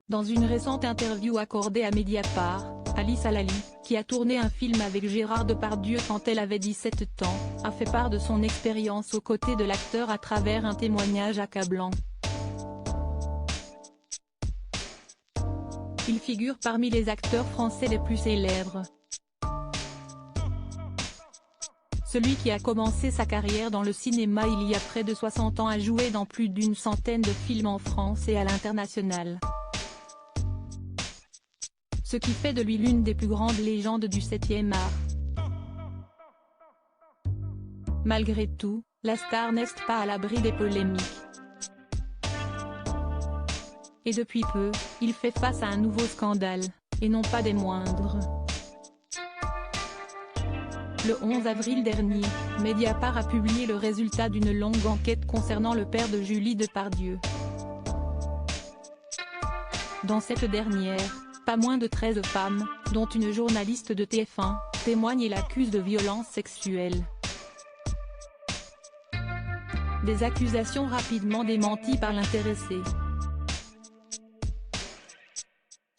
Dans une récente interview accordée à Mediapart, Alice Alali, qui a tourné un film avec Gérard Depardieu quand elle avait 17 ans, a fait part de son expérience aux côtés de l'acteur à travers un témoignage accablant. Il figure parmi les acteurs français les plus célèbres. Celui qui a commencé sa carrière dans le cinéma il y a près de 60 ans a joué dans plus d'une centaine de films en France et à l'international. Ce qui fait de lui l'une des plus grandes légendes du 7e art. Malgré tout, la star n'est pas à l'abri des polémiques. Et depuis peu, il fait face à un nouveau scandale, et non pas des moindres. Le 11 avril dernier, Mediapart a publié le résultat d'une longue enquête concernant le père de Julie Depardieu. Dans cette dernière, pas moins de 13 femmes, dont une journaliste de TF1, témoignent et l'accusent de violences sexuelles. Des accusations rapidement démenties par l'intéressé.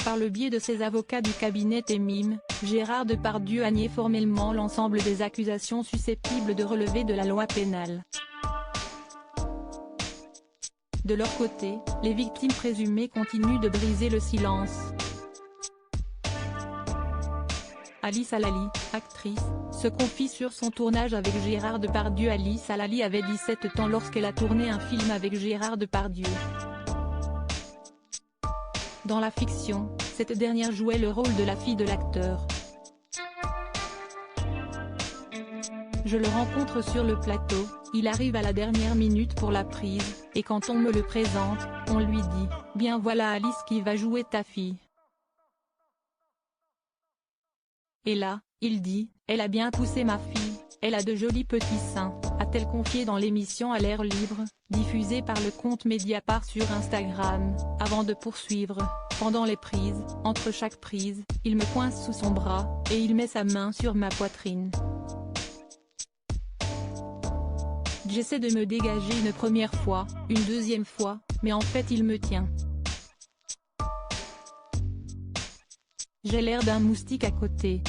Par le biais de ses avocats du cabinet Temim, Gérard Depardieu a nié formellement l'ensemble des accusations susceptibles de relever de la loi pénale. De leur côté, les victimes présumées continuent de briser le silence. Alice Alali, actrice, se confie sur son tournage avec Gérard Depardieu. Alice Alali avait 17 ans lorsqu'elle a tourné un film avec Gérard Depardieu. Dans la fiction, cette dernière jouait le rôle de la fille de l'acteur. Je le rencontre sur le plateau, il arrive à la dernière minute pour la prise, et quand on me le présente, on lui dit « Bien voilà Alice qui va jouer ta fille ». Et là, il dit « Elle a bien poussé ma fille, elle a de jolis petits seins », a-t-elle confié dans l'émission À l'air libre, diffusée par le compte Mediapart sur Instagram, avant de poursuivre. Pendant les prises, entre chaque prise, il me coince sous son bras, et il met sa main sur ma poitrine. J'essaie de me dégager une première fois, une deuxième fois, mais en fait il me tient. J'ai l'air d'un moustique à côté.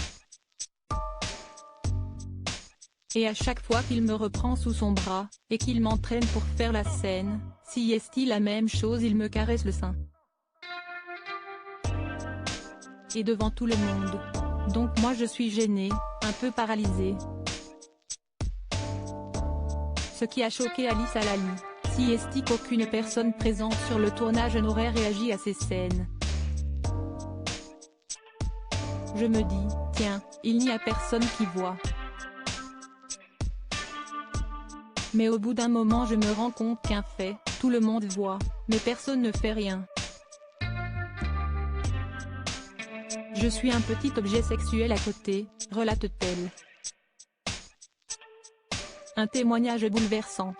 Et à chaque fois qu'il me reprend sous son bras, et qu'il m'entraîne pour faire la scène, si est-il la même chose, il me caresse le sein. Et devant tout le monde. Donc moi je suis gênée, un peu paralysée. Ce qui a choqué Alice Alali, si est qu'aucune personne présente sur le tournage n'aurait réagi à ces scènes. Je me dis, tiens, il n'y a personne qui voit. Mais au bout d'un moment je me rends compte qu'un fait, tout le monde voit, mais personne ne fait rien. Je suis un petit objet sexuel à côté, relate-t-elle. Un témoignage bouleversant.